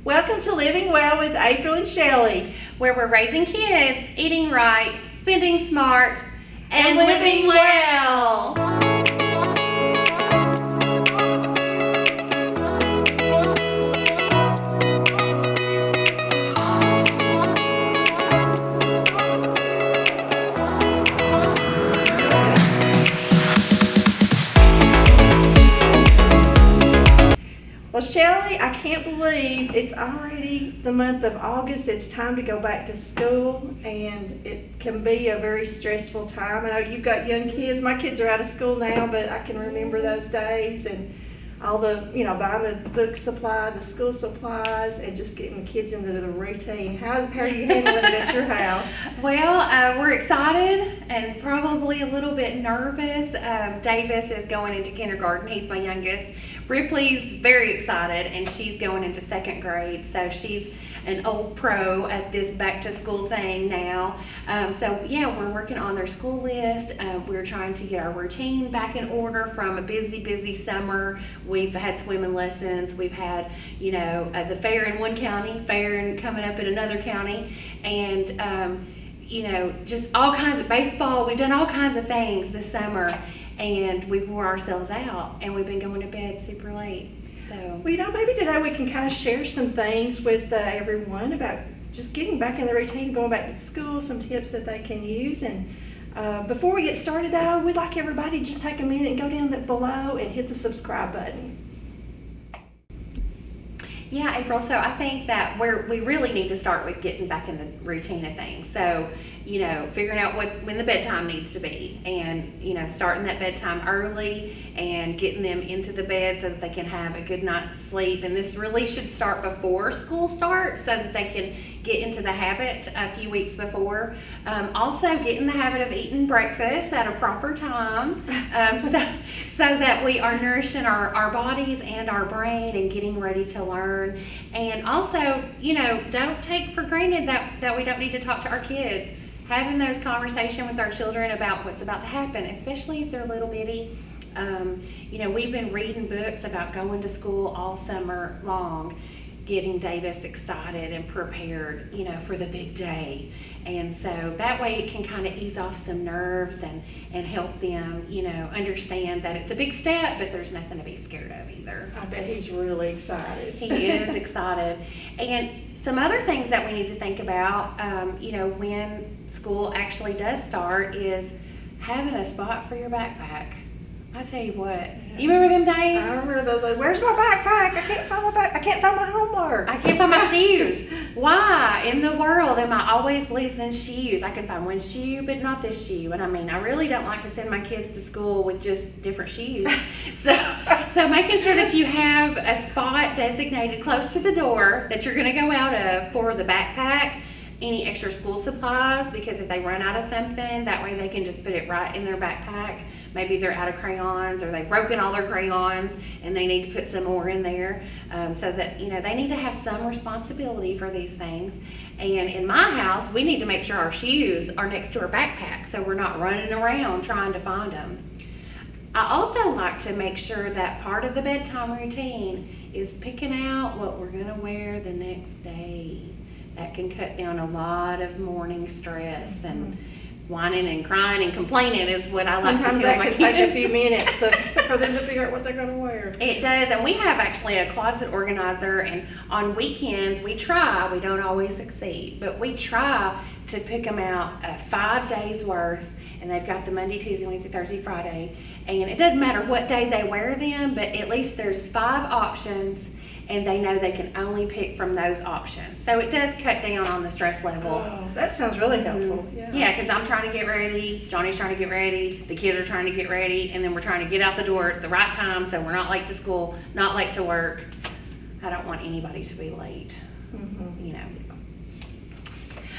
Welcome to Living Well with April and Shelly, where we're raising kids, eating right, spending smart, and living well. Well, Shelly, I can't believe it's already the month of August. It's time to go back to school, and it can be a very stressful time. I know you've got young kids. My kids are out of school now, but I can remember those days and all the, buying the book supply, the school supplies, and just getting the kids into the routine. How are you handling it at your house? Well, we're excited and probably a little bit nervous. Davis is going into kindergarten. He's my youngest. Ripley's very excited, and she's going into second grade, so she's an old pro at this back to school thing now. We're working on their school list. We're trying to get our routine back in order from a busy summer. We've had swimming lessons. We've had, the fair in one county, coming up in another county, and just all kinds of baseball. We've done all kinds of things this summer, and we've wore ourselves out, and we've been going to bed super late. So, maybe today we can kind of share some things with everyone about just getting back in the routine, going back to school, some tips that they can use. And before we get started, though, we'd like everybody to just take a minute and go down below and hit the subscribe button. Yeah, April, so I think that we really need to start with getting back in the routine of things. So, figuring out when the bedtime needs to be, and, starting that bedtime early and getting them into the bed so that they can have a good night's sleep. And this really should start before school starts so that they can get into the habit a few weeks before. Also, get in the habit of eating breakfast at a proper time so that we are nourishing our bodies and our brain and getting ready to learn. And also, don't take for granted that we don't need to talk to our kids. Having those conversations with our children about what's about to happen, especially if they're little bitty. We've been reading books about going to school all summer long, getting Davis excited and prepared, for the big day. And so that way it can kind of ease off some nerves and help them, understand that it's a big step, but there's nothing to be scared of either. I bet he's really excited. He is excited. And some other things that we need to think about, when school actually does start, is having a spot for your backpack. I tell you what, you remember them days? I remember those days. Where's my backpack? I can't find my backpack. I can't find my homework. I can't find my shoes. Why in the world am I always losing shoes? I can find one shoe, but not this shoe. And I really don't like to send my kids to school with just different shoes. So making sure that you have a spot designated close to the door that you're going to go out of for the backpack, any extra school supplies, because if they run out of something, that way they can just put it right in their backpack. Maybe they're out of crayons, or they've broken all their crayons and they need to put some more in there, so that they need to have some responsibility for these things. And in my house, we need to make sure our shoes are next to our backpack so we're not running around trying to find them. I also like to make sure that part of the bedtime routine is picking out what we're going to wear the next day. That can cut down a lot of morning stress, and whining and crying and complaining is what I like to tell my kids. Sometimes that can take a few minutes for them to figure out what they're going to wear. It does, and we have actually a closet organizer, and on weekends we don't always succeed, but we try to pick them out 5 days worth, and they've got the Monday, Tuesday, Wednesday, Thursday, Friday, and it doesn't matter what day they wear them, but at least there's 5 options, and they know they can only pick from those options. So it does cut down on the stress level. Oh, that sounds really helpful. Yeah, because I'm trying to get ready, Johnny's trying to get ready, the kids are trying to get ready, and then we're trying to get out the door at the right time so we're not late to school, not late to work. I don't want anybody to be late.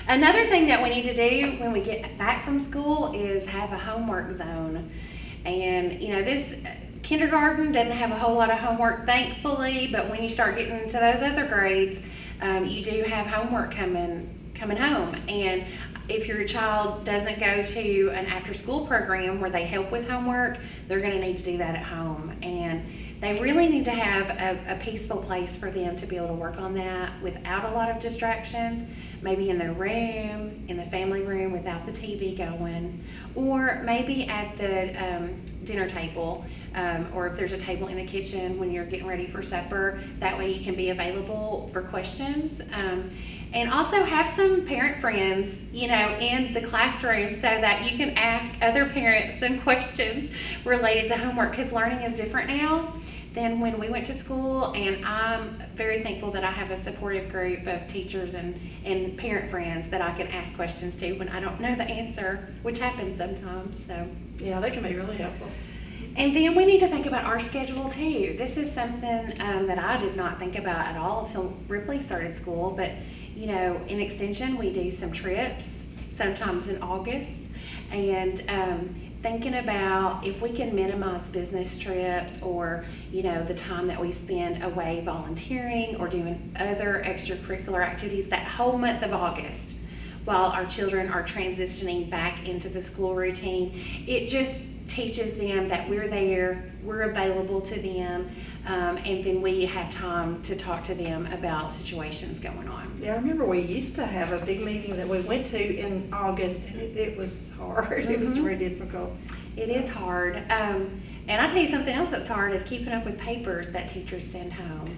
Another thing that we need to do when we get back from school is have a homework zone. And this kindergarten doesn't have a whole lot of homework, thankfully, but when you start getting into those other grades, you do have homework coming home. And if your child doesn't go to an after-school program where they help with homework, they're going to need to do that at home. And they really need to have a peaceful place for them to be able to work on that without a lot of distractions, maybe in their room, in the family room without the TV going, or maybe at the dinner table, or if there's a table in the kitchen when you're getting ready for supper. That way you can be available for questions. And also have some parent friends, in the classroom so that you can ask other parents some questions related to homework, because learning is different now than when we went to school. And I'm very thankful that I have a supportive group of teachers and parent friends that I can ask questions to when I don't know the answer, which happens sometimes. So Yeah, that can be really helpful. and then we need to think about our schedule too. This is something that I did not think about at all until Ripley started school. But, in Extension, we do some trips, sometimes in August. And thinking about if we can minimize business trips or, the time that we spend away volunteering or doing other extracurricular activities that whole month of August while our children are transitioning back into the school routine. It just teaches them that we're there, we're available to them, and then we have time to talk to them about situations going on. Yeah, I remember we used to have a big meeting that we went to in August, and it was hard. It was very difficult. It is hard. And I tell you something else that's hard is keeping up with papers that teachers send home.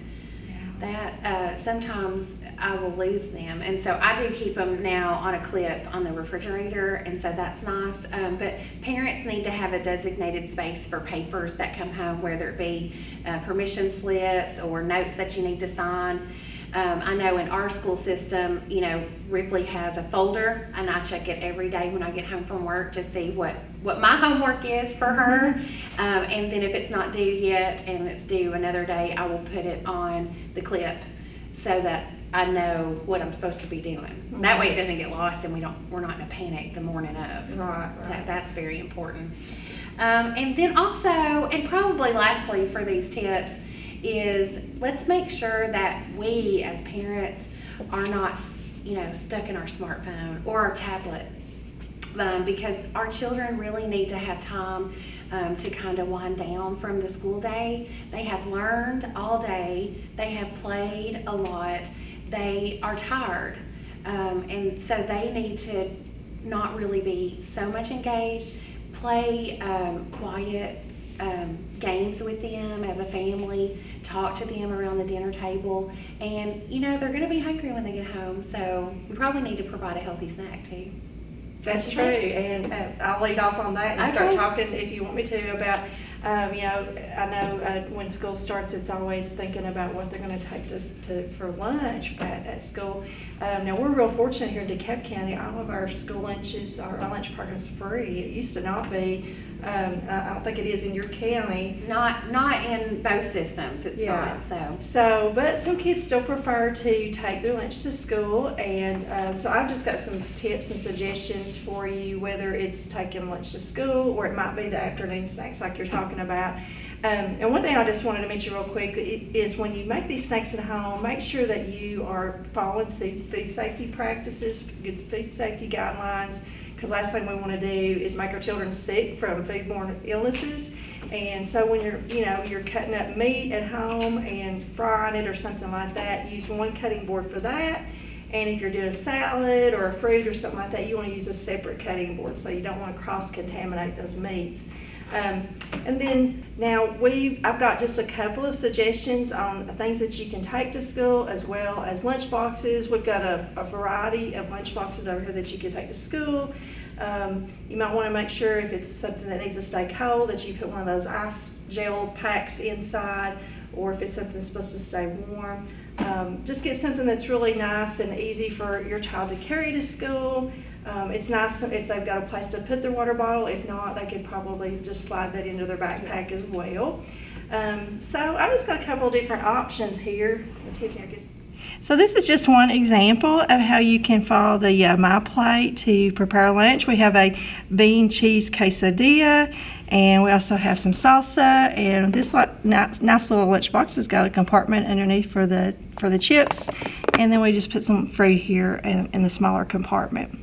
That sometimes I will lose them, and so I do keep them now on a clip on the refrigerator, and so that's nice. But parents need to have a designated space for papers that come home, whether it be permission slips or notes that you need to sign. I know in our school system, Ripley has a folder, and I check it every day when I get home from work to see what my homework is for her. And then if it's not due yet and it's due another day, I will put it on the clip so that I know what I'm supposed to be doing. That way it doesn't get lost and we're not in a panic the morning of. Right. So that's very important. And then also, and probably lastly for these tips, is let's make sure that we as parents are not, stuck in our smartphone or our tablet, because our children really need to have time to kind of wind down from the school day. They have learned all day. They have played a lot. They are tired, and so they need to not really be so much engaged. Play quiet games with them as a family, talk to them around the dinner table, and they're going to be hungry when they get home, so we probably need to provide a healthy snack too. That's true, and I'll lead off on that and start talking if you want me to about, I know when school starts, it's always thinking about what they're going to take for lunch at school. Now, we're real fortunate here in DeKalb County. All of our school lunches, our lunch program's free. It used to not be. I don't think it is in your county. Not in both systems. It's not. So, but some kids still prefer to take their lunch to school, and so I've just got some tips and suggestions for you, whether it's taking lunch to school or it might be the afternoon snacks like you're talking about. And one thing I just wanted to mention real quick is when you make these snacks at home, make sure that you are following food safety practices, good food safety guidelines. Because last thing we want to do is make our children sick from foodborne illnesses. And so when you're cutting up meat at home and frying it or something like that, use one cutting board for that. And if you're doing a salad or a fruit or something like that, you want to use a separate cutting board, so you don't want to cross-contaminate those meats. And then now I've got just a couple of suggestions on things that you can take to school, as well as lunch boxes. We've got a variety of lunch boxes over here that you can take to school. You might want to make sure if it's something that needs to stay cold that you put one of those ice gel packs inside, or if it's something that's supposed to stay warm. Just get something that's really nice and easy for your child to carry to school. It's nice if they've got a place to put their water bottle. If not, they could probably just slide that into their backpack as well. So I've just got a couple of different options here. Tiffany, I guess. So this is just one example of how you can follow the My Plate to prepare lunch. We have a bean cheese quesadilla, and we also have some salsa. And this nice little lunch box has got a compartment underneath for the chips, and then we just put some fruit here in the smaller compartment.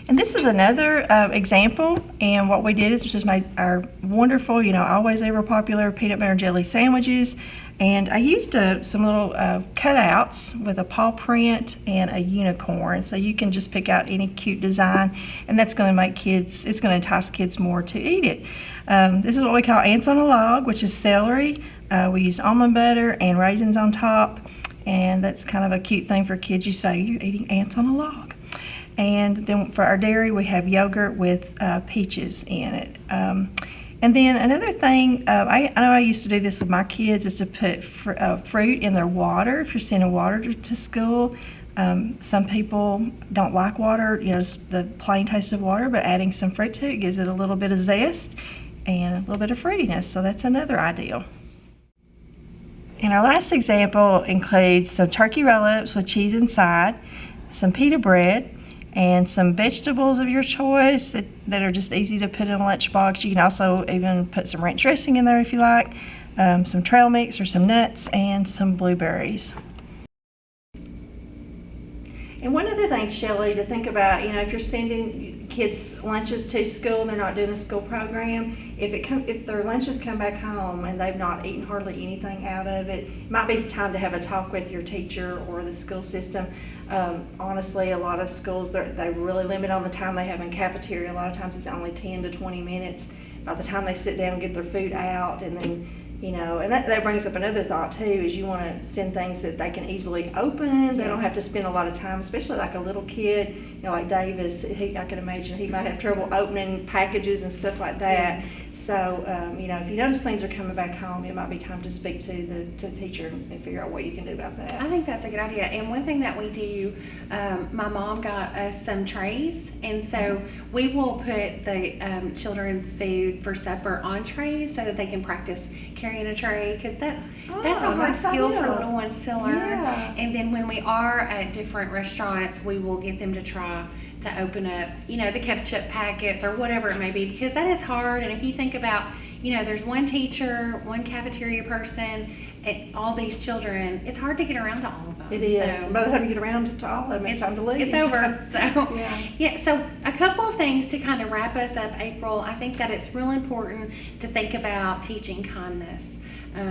And this is another example, and what we did is just made our wonderful, always ever popular peanut butter and jelly sandwiches. And I used some little cutouts with a paw print and a unicorn, so you can just pick out any cute design, and that's going to it's going to entice kids more to eat it. This is what we call ants on a log, which is celery. We use almond butter and raisins on top, and that's kind of a cute thing for kids. You say you're eating ants on a log. And then for our dairy, we have yogurt with peaches in it. And then another thing, I know I used to do this with my kids, is to put fruit in their water if you're sending water to school. Some people don't like water, just the plain taste of water, but adding some fruit to it gives it a little bit of zest and a little bit of fruitiness, so that's another ideal. And our last example includes some turkey roll-ups with cheese inside, some pita bread, and some vegetables of your choice that are just easy to put in a lunchbox. You can also even put some ranch dressing in there if you like, some trail mix or some nuts, and some blueberries. And one other thing, Shelly, to think about, if you're sending kids lunches to school and they're not doing the school program, if their lunches come back home and they've not eaten hardly anything out of it, it might be time to have a talk with your teacher or the school system. Honestly, a lot of schools, they really limit on the time they have in cafeteria. A lot of times it's only 10 to 20 minutes by the time they sit down and get their food out, and then and that brings up another thought too, is you want to send things that they can easily open. They don't have to spend a lot of time, especially like a little kid, like Davis, I can imagine he might have trouble opening packages and stuff like that. Yes. So, if you notice things are coming back home, it might be time to speak to the teacher and figure out what you can do about that. I think that's a good idea. And one thing that we do, my mom got us some trays, and so we will put the children's food for supper on trays so that they can practice carrying a tray, because that's a hard skill for little ones to learn. Yeah. And then when we are at different restaurants, we will get them to try to open up, the ketchup packets or whatever it may be, because that is hard. And if you think about, there's one teacher, one cafeteria person, and all these children, it's hard to get around to all of them. It is. So, by the time you get around to all of them, it's time to leave. It's over. So, so a couple of things to kind of wrap us up, April. I think that it's real important to think about teaching kindness.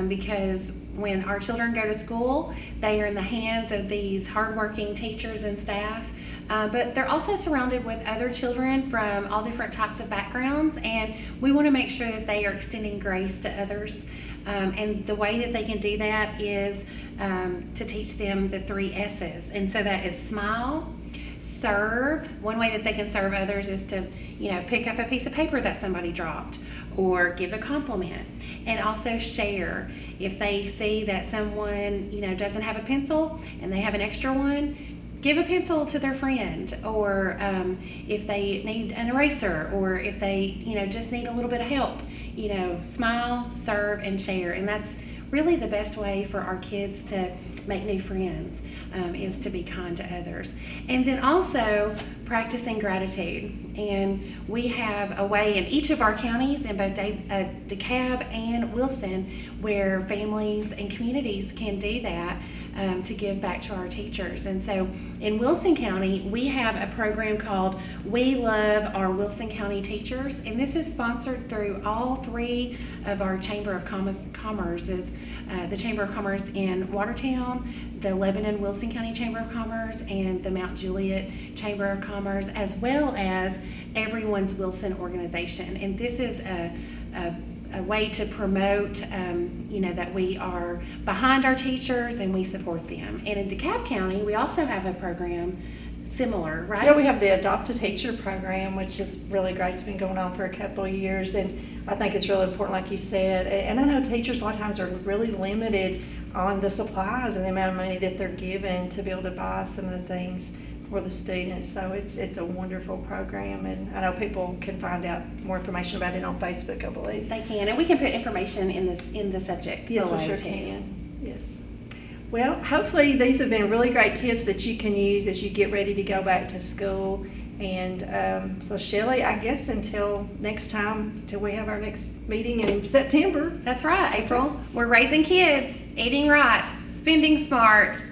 Because when our children go to school, they are in the hands of these hardworking teachers and staff, but they're also surrounded with other children from all different types of backgrounds, and we want to make sure that they are extending grace to others. And the way that they can do that is to teach them the 3 S's. And so that is smile, serve. One way that they can serve others is to, pick up a piece of paper that somebody dropped, or give a compliment, and also share. If they see that someone, doesn't have a pencil and they have an extra one, give a pencil to their friend, or if they need an eraser, or if they, just need a little bit of help, smile, serve, and share. And that's really the best way for our kids to make new friends, is to be kind to others. And then also practicing gratitude. And we have a way in each of our counties, in both DeKalb and Wilson, where families and communities can do that to give back to our teachers. And so in Wilson County, we have a program called We Love Our Wilson County Teachers, and this is sponsored through all 3 of our Chamber of Commerce, the Chamber of Commerce in Watertown, the Lebanon Wilson County Chamber of Commerce, and the Mount Juliet Chamber of Commerce, as well as Everyone's Wilson organization. And this is a way to promote, that we are behind our teachers and we support them. And in DeKalb County, we also have a program similar, right? Yeah, we have the Adopt a Teacher program, which is really great. It's been going on for a couple of years, and I think it's really important, like you said. And I know teachers a lot of times are really limited on the supplies and the amount of money that they're given to be able to buy some of the things for the students. So it's a wonderful program, and I know people can find out more information about it on Facebook, I believe. They can, and we can put information in the subject. Yes, we sure can. Yes. Well, hopefully these have been really great tips that you can use as you get ready to go back to school. And so Shelly, I guess until next time, till we have our next meeting in September. That's right, April. We're raising kids, eating right, spending smart,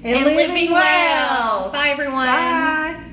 and living well. Bye, everyone. Bye.